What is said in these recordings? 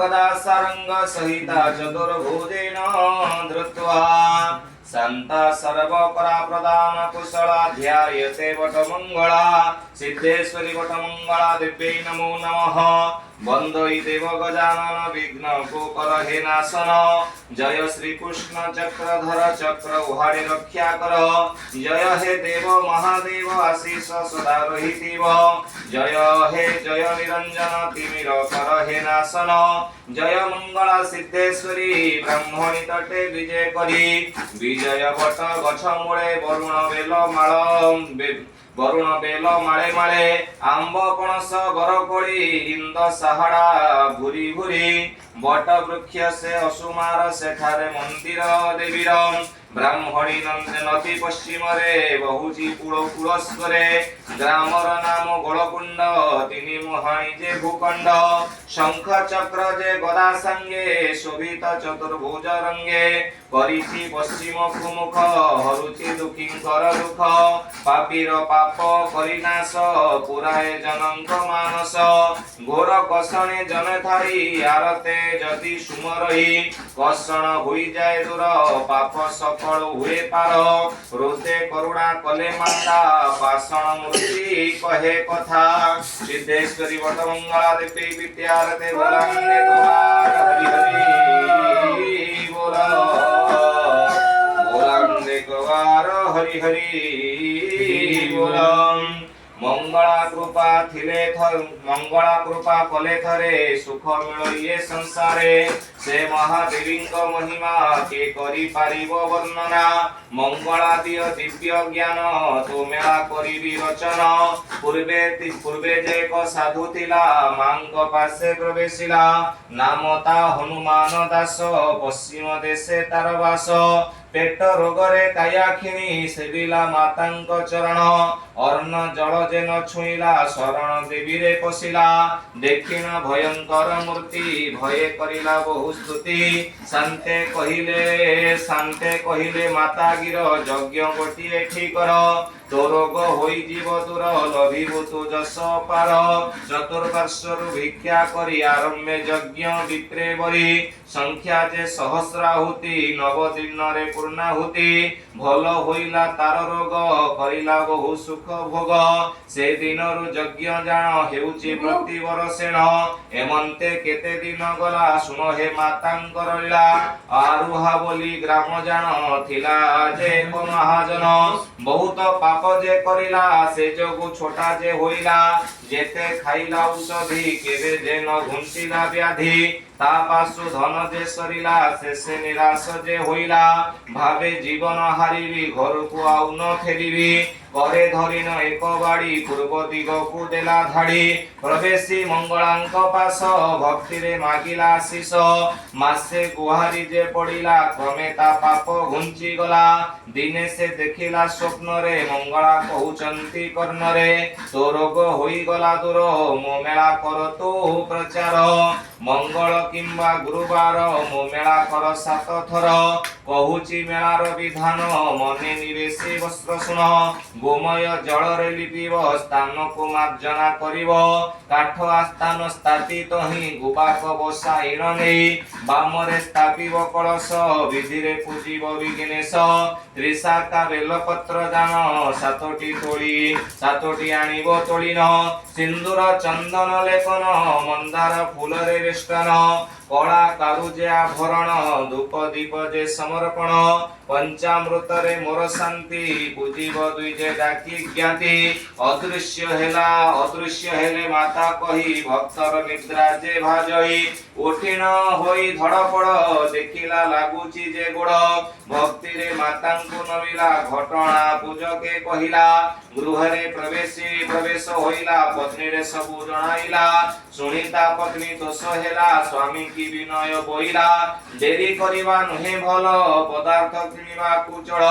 गदा सारंग सहिता चतुर्भुजेन धृत्वा शांता सर्वकरा प्रदान कुशला ध्यायते वटमंगला सिद्धेश्वरी वटमंगला दिव्यै नमो नमः वंदई देव गजानन विघ्न गोकर हे नाशन जय श्री कृष्ण चक्रधर चक्र उहाड़े रक्षा कर जय हे देव महादेव आशीष सदा रहिथिव जय हे जय निरंजन तिमिर कर हे नाशन जय मंगला सिद्धेश्वरी ब्राह्मणी तटे विजय करी विजय वट गछ मूले वरुण बेल माळे माळे आंब पणस बरकोड़ी इंद साहड़ा भूरी भूरी बट वृक्ष से असुमार सेठारे मंदिर देवीर ब्राह्मणी नदी पश्चिम रे बहुची कूल कूलस्वरे ग्रामर नाम गोलकुंड तिनि मुहाणी जे भूखंड शंख चक्र जे गदा संगे शोभित चतुर्भुज रंगे करिछि पश्चिम मुख हरुछि दुखींकर दुख पापीर पाप करिनाश पुराए जनंक मानस घोर कसणे जन थाई आरते जदि सुमरही कषण होई जाए दूर पाप सफल हुए पार हृदय करुणा कले माता पाषण मूर्ति कहे कथा सिद्धेश्वरी वटमंगला देवी विद्यारते बोलांगे तुम्हार हरि हरि बोला बोलांगे कुमार हरि हरि बोला मंगला कृपा कले थरे सुख मिलो ये संसारे से महादेवी महिमा के करी पारिबो वर्णना मंगला दिय दिव्य ज्ञान तो मेला करी रचना पूर्वे जे एक साधु थिला मांग पासे प्रवेशिला नाम ता हनुमान दास पश्चिम देशे तार वास पेट रोगरे कायाखिणी सेविला मातांक चरण अर्ण जल जे न छुईला शरण देवी रे पशिला देखिन भयंकर मूर्ति भये करिला बहु स्तुति शांते कहिले माता गिर यज्ञ गोटिए ठीक कर तो रोग होई जीव दूर लभिबु तु जस पार चतुर्पार्श्वरु भिक्षा करी आरम्भे यज्ञ विप्रे बरी संख्या जे सहस्राहुति नव दिन रे पूर्णाहुति भल होइला तार रोग करिला बहु सुख भोग से दिनरु यज्ञ जान हेउची प्रति वर्षेण एमंते केते दिन गला सुन हे मातांकर लीला आरुहा बोली ग्राम जान थिला जे को महाजन बहुत पाप जे करिला से जोगु छोटा जे होइला जेते खाइला औषधि केबे जे न घुंसिला व्याधि ता पासु धन जे सरिला से निराश जे होइला भावे जीवन हारिबी घर को आउ न फेरिबी करे धरिन एक बाड़ी पूर्व दिग को देला धाड़ी प्रवेशी मंगलांक पास भक्ति रे मागिला आशीष मासे गुहारी जे पड़िला क्रमे ता पाप घुंची गला दिने से देखिला स्वप्न रे मंगला कहउचंती कर्ण रे तो रोग होई गला दूर मो मेला कर तो प्रचार मंगल किंबा गुरुवार मो मेला कर 7 थर कहूची मेलार विधान मने निवेशी वस्त्र सुन गोमय जल रे लिपिब स्थान को मार्जना करिब काठ आस्थान स्थापित ही गुबाक बसाइण नेई बामरे स्थापिब कलश विधि रे पूजिब विघ्नेश त्रिशाखा बेलपत्र दान 7टी तोली 7टी आनिब तोलिन सिंदूर चंदन लेपन मंदार फूल रे वेष्टन कला कारुजे आभरण धूप दीप जे समर्पण पंचामृत रे मोर शांति पूजिब दुईजे डाकी ज्ञाति अदृश्य हेले माता कही भक्तर निद्रा जे भाजई उठिन होई धड़पड़ देखिला लागुची जे गोड़ भक्ति रे मातांकु नमिला घटना पूजके कहिला गृह रे प्रवेश होइला पत्नी रे सबु जणाइला सुनीता पत्नी दोष हेला स्वामी की विनय बोइला देरी करिबा नुहे भल पदार्थ किनिबा कुचळ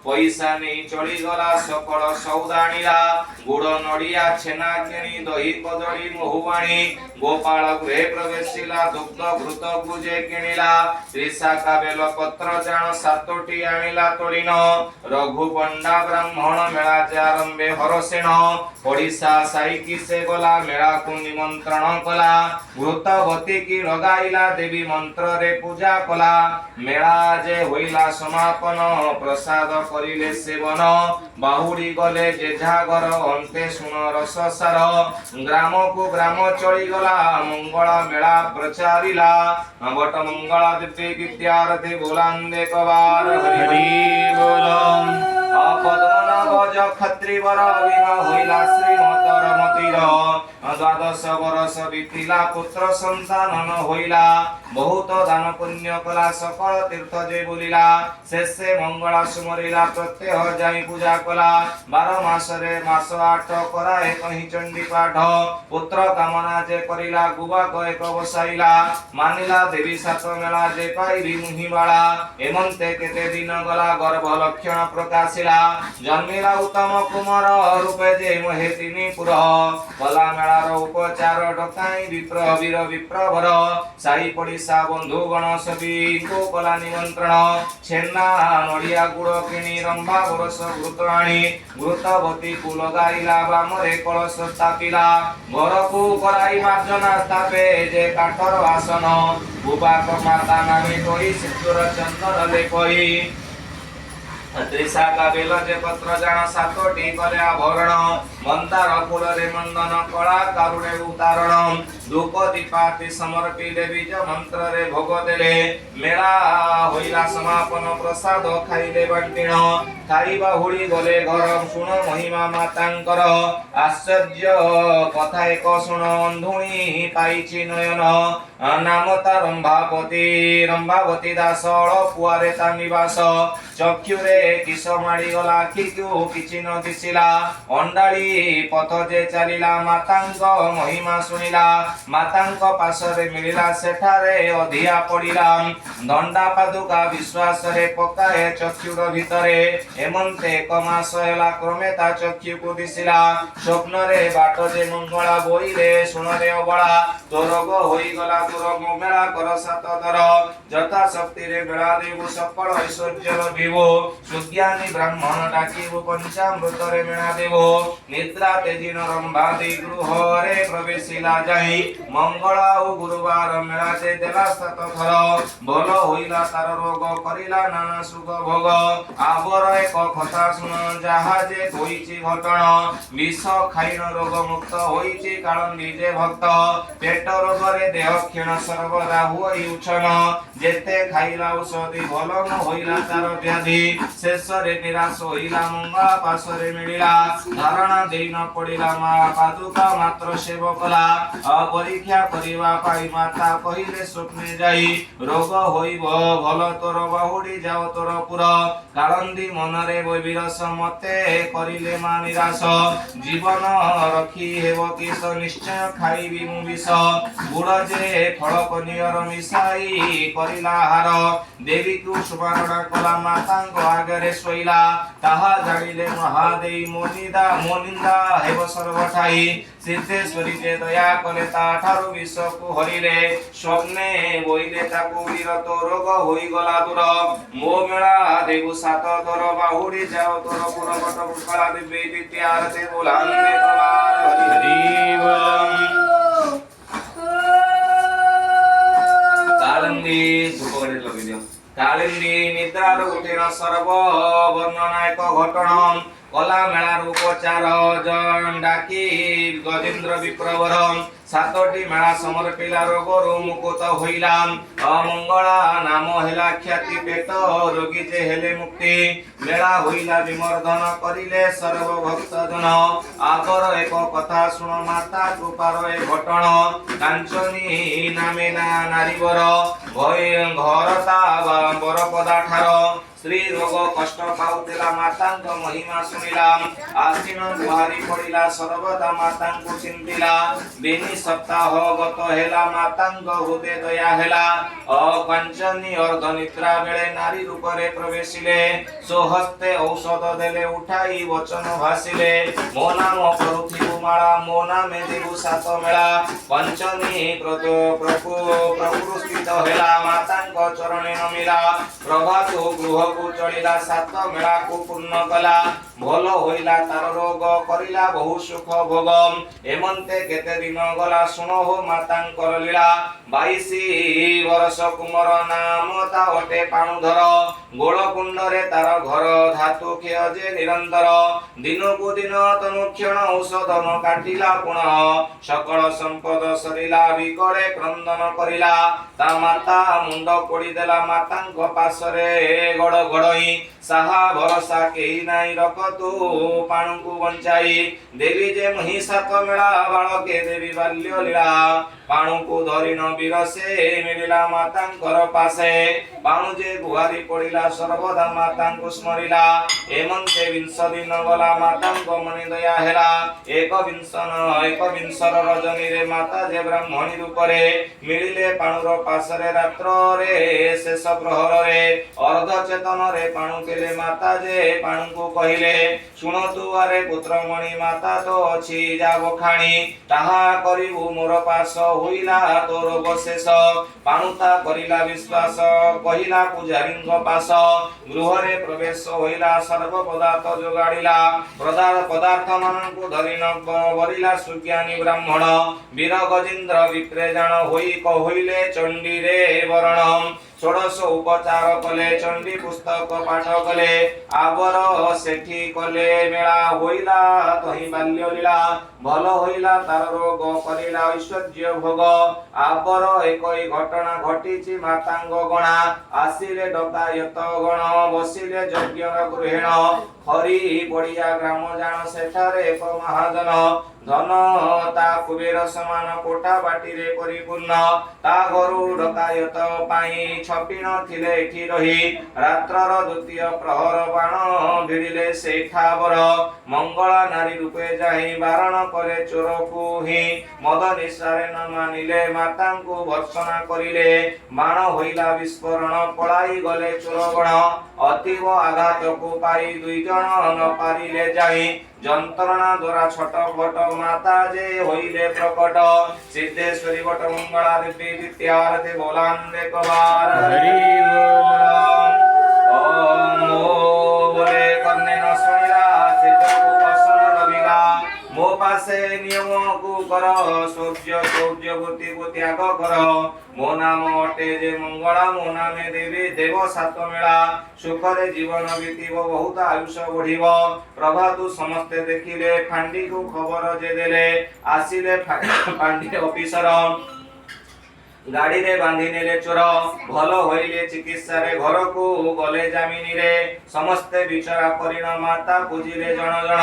पैसा नै चली गला सकल सौदाणीला गुड़ नडिया छेना किनी दही कदली महुबाणी गोपाल गृहे प्रवेशिला दुग्ध घृत गुजे किनिला त्रिशाखा बेल पत्र जान 7टी आनिला तोलिन रघु पंडा ब्राह्मण मेला आरंभे हरसेन ओडिसा साईकी से गला मेला को निमंत्रण कला घृतवती की लगाइला होइला देवी मंत्र रे पूजा कला मेला जे होइला समापन प्रसाद करिले सेवन बाहुड़ी गले जेझा घर अंते सुन रस सार ग्राम को ग्राम चली गला मंगल मेला प्रचारिला बट मंगल दिव्य विद्यार्थी बोलांदे कबार हरि बोल अपदन क्षत्रि वर विवाह होइला श्रीमतर मतिर द्वादश वर्ष बीतिला पुत्र संतान न होइला बहुत दान पुण्य कला सकल तीर्थ जे बोलिला शेषे मंगला सुमरिला प्रत्यह जाई पूजा कला 12 मास रे मास 8 कराए कहि चंडी पाठ पुत्र कामना जे करिला गुबा एक बसाइला मानिला देवी सात मेला जे पाइबी मुहि बाला एमंते केते दिन गला गर्भ लक्षण प्रकाशिला जन्मिला उत्तम कुमार रूपे जे महे तिनी पुर कला मेलार उपचार डकाई विप्र वीर विप्रभर साई पड़िसा बंधु गण सभी को कला निमंत्रण छेना नड़िया गुड़ किणी रंभा बरस घृत आनी घृतवती को लगाइला बामरे कलश स्थापिला घर को कराई मार्जना स्थापे जे काठर आसन बुबाक माता नामी कही सिंदूर चंदन लेपई त्रिशा का बेल जे पत्र जान सातोटी करे आभरण मंदार फूल रे मंदन कला कारुणे उतारण धूप दीपाति समर्पिले बीज मंत्र रे भोग देले मेला होइला समापन प्रसाद खाइले बंटिण खाइबा हुड़ी गले घर सुन महिमा मातांकर आश्चर्य कथा एक सुन अंधुणी पाइछि नयन नामता रंभावती दास पुआरे ता निवास चक्षुरे किस माड़ी गला आखिकु किछि न दिसिला अंडाळी पथ जे चलिला मातांक महिमा सुनिला मातांक पासरे मिलिला सेठारे अधिया पड़िला दंडा पादुका विश्वास रे पकाए चक्षुर भितरे एमंते एक मास हेला क्रमे ता चक्षु को दिसिला स्वप्न रे बाट जे मंगला बोई रे सुन रे अबला तोरग होई गला तोर मेला कर सात दर जथा शक्ति रे बेला देव सकल ऐश्वर्य विभो सुज्ञानी ब्राह्मण डाकिबो पंचामृत रे मेला देवो निद्रा तेजिन रंभादी गृह रे प्रवेशिला जाई मंगला ओ गुरुवार मेला जे देला सात थर भल होइला तार रोग करिला नाना सुख भोग आबर एक कथा सुन जहा जे होइछि घटण विष खाइन रोग मुक्त होइछि कालंदी जे भक्त पेट रोग रे देह क्षीण सर्वदा हुई उछन जेते खाइला औषधि भल न होइला तार व्याधि शेष रे निराश होइला मंगला पासरे मिलिला धारणा देई न पड़िला मा पादुका मात्र सेवकला परीक्षा करिवा पाई माता कहिले स्वप्ने जाई रोग होइब भल तोर बाहुडी जाओ तोर पुर कालंदी मनरे विरस मते करिले मा निराश जीवन रखी हेब किस निश्चय खाइबी मु विष गुड़ जे फल पनियर मिसाई करिला हार देवी को सुबारणा कला मातांग आगरे सोइला ताहा जानिले महादेई मोनिंदा हेब सर्वठाई सिद्धेश्वरी जे दया कले ता ठारु विष को हरिले स्वप्ने बोइले ताकु विरत रोग होई गला दूर मो मेला देव सात दर बाहुडी जाओ तोर पुर बट कला दिव्य विद्यार्थी बोलांदे कबार हरि हरि बोल कालिंदी धूपगड़े लगे दियो कालिंदी निद्रा उठेन सर्व वर्णना एक घटना कला मेला उपचार जन डाकी गजेंद्र विप्रवर सातटी मेला समर्पिला रोगरु मुकुत होइला अमंगला नाम हेला ख्याति पेट रोगी जे हेले मुक्ति मेला होइला विमर्दन करिले सर्व भक्त जन आगर एक कथा सुन माता कृपार ए घटन कांचनी नामे नारीवर भय घरता बरपदा ठार श्री रोग कष्ट पाउतेला मातांक महिमा सुनिला आसीन गुहारी पड़िला सर्वदा मातांक चिंतिला बेनी सप्ताह गत हेला मातांक हृदय दया हेला कंचनी अर्ध निद्रा बेले नारी रूप रे प्रवेशिले सोहस्ते औषध देले उठाई वचन भासिले मो नाम परुथिबु माला मो नामे देबु सात मेला पंचनी प्रपुरुषित हेला मातांक चरणे नमिला प्रभात गृह को चलिला सात मेला को पूर्ण कला ଭଲ ହୋଇଲା ତାର ରୋଗ କରିଲା ବହୁ ସୁଖ ଭୋଗ। ଏମନ୍ତେ କେତେ ଦିନ ଗଲା ଶୁଣ ହୋ ମାତାଙ୍କର ଲୀଳା। 22 ବର୍ଷ କୁମର ନାମ ତା ଅଟେ ପାଣୁଧର। ଗୋଳ କୁଣ୍ଡରେ ତାର ଘର ଧାତୁ କ୍ଷୟ ଯେ ନିରନ୍ତର। ଦିନକୁ ଦିନ ତନୁ କ୍ଷଣ ଔଷଧନ କାଟିଲା ପୁନଃ। ସକଳ ସମ୍ପଦ ସରିଲା ବିକଳେ କ୍ରନ୍ଦନ କରିଲା। ତା ମାତା ମୁଣ୍ଡ ପୋଡ଼ି ଦେଲା ମାତାଙ୍କ ପାଶରେ ଗଡ଼ ଗଡ଼ଇ। ସାହା ଭରସା କେହି ନାହିଁ ରଖ ତୁ ପାଣୁକୁ ବଞ୍ଚାଇ। ଦେବୀ ଯେ ମହିଷାତ ମେଳା ବାଳକେ ଦେବୀ ବାଲ୍ୟ ଲୀଳା। ପାଣୁକୁ ଧରି ନ ବିରସେ ମିଳିଲା ମାତାଙ୍କର ପାଶେ। ପାଣୁ ଯେ ଗୁହାରି ପଡ଼ିଲା ସର୍ବଦା ମାତାଙ୍କୁ ସ୍ମରିଲା। ଏମନ୍ତେ 20 ଦିନ ଗଲା ମାତାଙ୍କ ମନି ଦୟା ହେଲା। 21 ରଜନୀରେ ମାତା ଯେ ବ୍ରାହ୍ମଣୀ ରୂପରେ ମିଳିଲେ ପାଣୁର ପାଶରେ ରାତ୍ରରେ ଶେଷ ପ୍ରହରରେ। ଅର୍ଦ୍ଧ ଚେତନରେ ପାଣୁ ଥିଲେ ମାତା ଯେ ପାଣୁଙ୍କୁ କହିଲେ ଶୁଣ ତୁ ଆରେ ପୁତ୍ରମଣି ମାତା ତ ଅଛି ଯା ବଖାଣି। ତାହା କରିବୁ ମୋର ପାଶ ହୋଇଲା ତୋ ରୋଗ ଶେଷ। ପାଣୁ ତା କରିଲା ବିଶ୍ୱାସ କହିଲା ପୂଜାରୀଙ୍କ ପାଶ। ଗୃହରେ ପ୍ରବେଶ ହୋଇଲା ସର୍ବ ପଦାର୍ଥ ଯୋଗାଡ଼ିଲା। ପଦାର୍ଥ ମାନଙ୍କୁ ଧରି ନ ବରିଲା ସୁଜ୍ଞାନୀ ବ୍ରାହ୍ମଣ। ବୀର ଗଜେନ୍ଦ୍ର ବିପ୍ରେ ଜାଣ ହୋଇ କହିଲେ ଚଣ୍ଡୀରେ ବରଣ। 16 ଉପଚାର କଲେ ଚଣ୍ଡୀ ପୁସ୍ତକ ପାଠ କଲେ। ଆବର ସେଠି କଲେ ମେଳା ହୋଇଲା ତହିଁ ବାଲ୍ୟ ଲୀଳା। ଭଲ ହୋଇଲା ତାର ରୋଗ କରିଲା ଐଶ୍ୱର୍ଯ୍ୟ ଭୋଗ। ଆବର ଏକଇ ଘଟଣା ଘଟିଛି ମାତାଙ୍କ ଗଣା। ଆସିଲେ ଡକାୟତ ଗଣ ବସିଲେ ଯଜ୍ଞର ଗୃହିଣ। ହରି ପଡ଼ିଆ ଗ୍ରାମ ଜାଣ ସେଠାରେ ଏକ ମହାଜନ। ଧନ ତା କୁବେର ସମାନ କୋଠା ବାଟିରେ ପରିପୂର୍ଣ୍ଣ। ତା ଘରୁ ଡକାୟତ ପାଇଁ ଛପିଣ ଥିଲେ ଏଠି ରହି। ରାତ୍ରର ଦ୍ୱିତୀୟ ପ୍ରହର ବାଣ ଭିଡ଼ିଲେ ସେଇଠାବର। ମଙ୍ଗଳା ନାରୀ ରୂପେ ଯାଇ ବାରଣ କଲେ ଚୋରକୁ ହିଁ। ମଦ ନିଶାରେ ନ ମାନିଲେ ମାତାଙ୍କୁ ଭର୍ତ୍ସନା କରିଲେ। ବାଣ ହୋଇଲା ବିସ୍ଫୋରଣ ପଳାଇ ଗଲେ ଚୋରଗଣ। ଅତୀବ ଆଘାତକୁ ପାଇ 2 ଜଣ ନ ପାରିଲେ ଯାଇ। ଯନ୍ତ୍ରଣା ଦ୍ୱାରା ଛଟପଟ ମାତା ଯେ ହୋଇଲେ ପ୍ରକଟ। सिद्धेश्वरी वट मंगला देवी द्वितीयारते बोलान एक बार हरि बोल। ओम बोले करने न सुनिला चित्त को पसंद लगिला। मो पासे नियम को कर सूर्य बुद्धि को त्याग कर। मो नाम अटे जे मंगला मो नामे देवी देव सात मेला। सुखरे जीवन बीतीब बहुत आयुष बढ़िब। प्रभातु समस्ते देखिले फांडी को खबर जे देले। आसिले फांडी ऑफिसर गाड़ी रे बांधी नेले चोर। भल होइले चिकित्सा रे घर को गले जामिनी रे। समस्ते विचारा करिन माता पूजिले जन जन।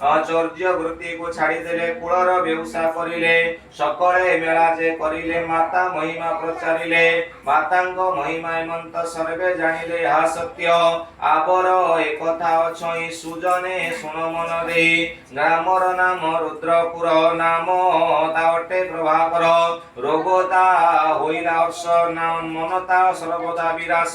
आचर्य वृत्ति को छाड़ी देले कुलर व्यवसाय करिले। सकले मेला जे करिले माता महिमा प्रचारिले। मातांग महिमा एमंत सर्वे जानिले हा सत्य। आबर एक कथा अछई सुजने सुन मन दे। ग्रामर नाम रुद्रपुर नाम तावटे प्रभाकर। रोगता होइला अर्ष नाम मनता सर्वदा विरास।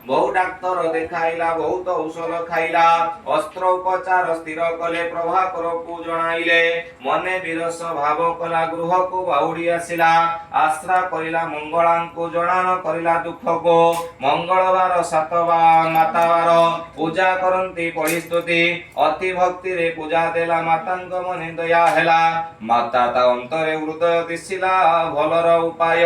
बहु डाक्तर देखाइला बहुत औषध खाइला। अस्त्र उपचार स्थिर कले प्रभाकर को जणाइले। मने विरस भाव कला गृह को बाहुडी आसिला। आश्रा करिला मंगला को जणान करिला दुख को। मंगलवार सातवा मातावार पूजा करंती पढ़ी स्तुति। अति भक्ति रे पूजा देला मातांग मने दया हेला। माता ता अंतरे हृदय दिसिला भलर उपाय।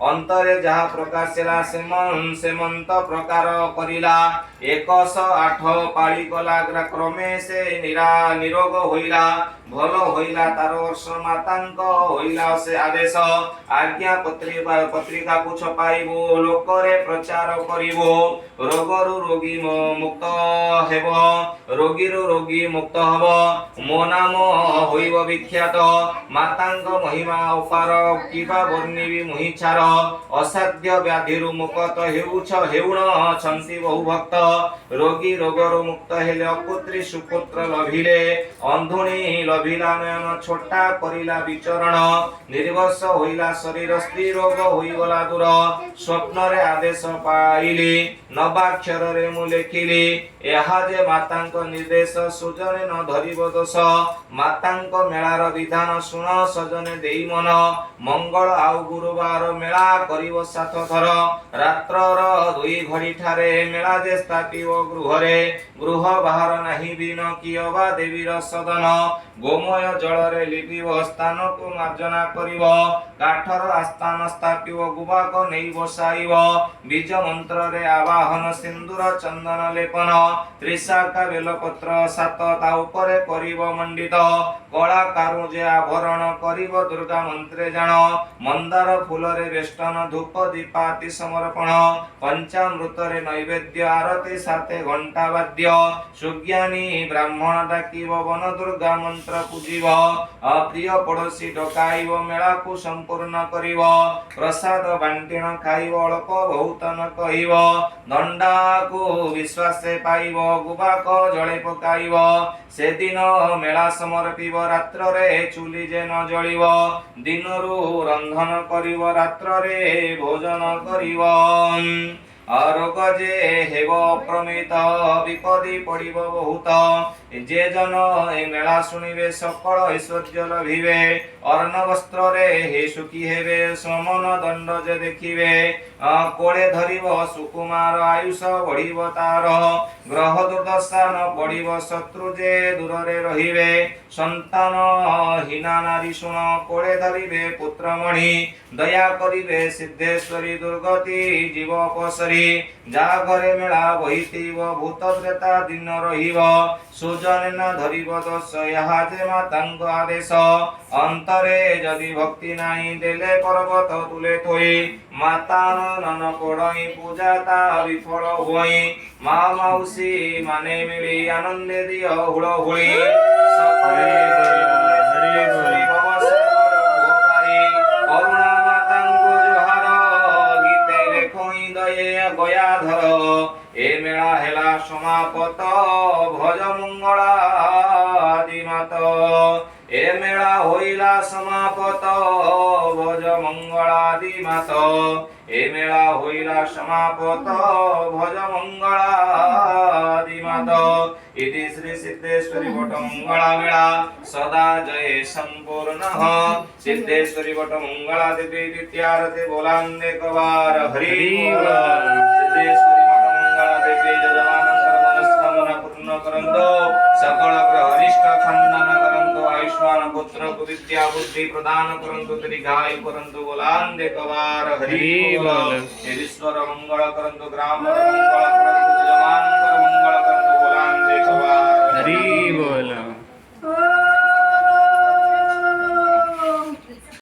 अंतरे जहा प्रकाशिला सेमंत प्रकार करिला। 108 पाळी गला क्रमे से निरोग होइला। भल होइला तार वर्ष मातांक होइला से आदेश। आज्ञा पत्रिका को छपाइबो लोकरे प्रचार करिबो। रोगरु रोगी मुक्त हेबो रोगीरु रोगी मुक्त हबो। मो नाम होइबो विख्यात। मातांक महिमा अपार किबा वर्णिबी मुहिछार। असाध्य व्याधिरु मुक्त हेउण छंती बहु भक्त। रोगी रोगरु मुक्त हेले अपुत्री सुपुत्र लभिले। अंधुणी लभिला नयन छोटा करिला विचरण। निर्वश होइला शरीर स्त्री रोग होइगला दूर। स्वप्न रे आदेश पाइली नवाक्षर रे मु लेखिली। एहा जे मातांक निर्देश सुजने न धरिब दोष। मातांक मेलार विधान सुन सजने देई मन। मंगल आउ गुरुवार मेला करिब 7 थर। रात्रर 2 घड़ी ठारे मेला जे स्थापिव गृहरे गृह बाहर नाही बिन किय बा देवीर सदन गोमय जलरे लिपिव स्थान को मार्जना करिव काठर आस्थान स्थापिव गुबाक नेई बसाइव बीज मंत्र रे आवाहन सिंदूर चंदन लेपन त्रिशाखा बेलपत्र सात ता उपरे करिव मंडित कला कारुजे आभरण करिव दुर्गा मंत्रे जान मंदार फूल रे वेष्टन धूप दीपाति समर्पण पंचामृत रे नैवेद्य आरती साथे घंटा वाद्य सुज्ञानी ब्राह्मण डाकिव वन दुर्गा मंत्र पूजिव अप्रिय पड़ोसी डकाइव मेला को संपूर्ण करिव प्रसाद बांटिण खाइव अल्प बहुत न कहिव दंडा को विश्वास पाइव गुबाक जळे पकाइव से दिन मेला समर्पिव रात्र रे चुली जे न जळिव दिनरु रंधन करिव रात्र रे भोजन करिव आरोग जे हेव प्रमित विपदी पड़िब बहुत जे जन ए मेला शुणिबे सकल ऐश्वर्य लभिबे अर्ण वस्त्र रे हे सुखी हेबे समन दंड जे देखिबे कोळे धरिब सुकुमार आयुष बढ़िब तार ग्रह दुर्दशा न पड़िब शत्रु जे दूर रे रहिबे संतान हीना नारी शुण कोळे धरिबे पुत्रमणि दया करिबे सिद्धेश्वरी दुर्गति जीव अपसरी जा घरे मेला बहिथिब भूत प्रेता दिन रहिब सुजन न धरिब दोष यहाँ जे मातांग आदेश अंतरे जदि भक्ति नाही देले पर्वत तुले थोई माता नन कोड़ई पूजा ता विफल होई मा माउसी माने मिली आनंदे दिय हुड़हुड़ी करुणा मातांग जुहार गीते लेखोई दये गयाधर ए मेला हेला समापत भज मंगला आदिमात ए मेला होइला समापत भज मंगलादिमात ए मेला होइला समापत भज मंगलादिमात इति श्री सिद्धेश्वरी वट मंगला मेला सदा जय संपूर्णः सिद्धेश्वरी वट मंगला देवी विद्यारते बोलांदे कवार हरि सिद्धेश्वरी वट मंगला देवी जजमानंकर मनस्कामना पूर्ण करंतो सकल ग्रह अरिष्ट खंडन करंतो आयुष्मान पुत्र विद्या बुद्धि प्रदान करंतो दीर्घायु करंतो बोलांदे कवार हरि बोल ईश्वर मंगल करंतो ग्राम मंगल करंतो जजमानंकर मंगल करंतो बोलांदे कवार हरि बोल।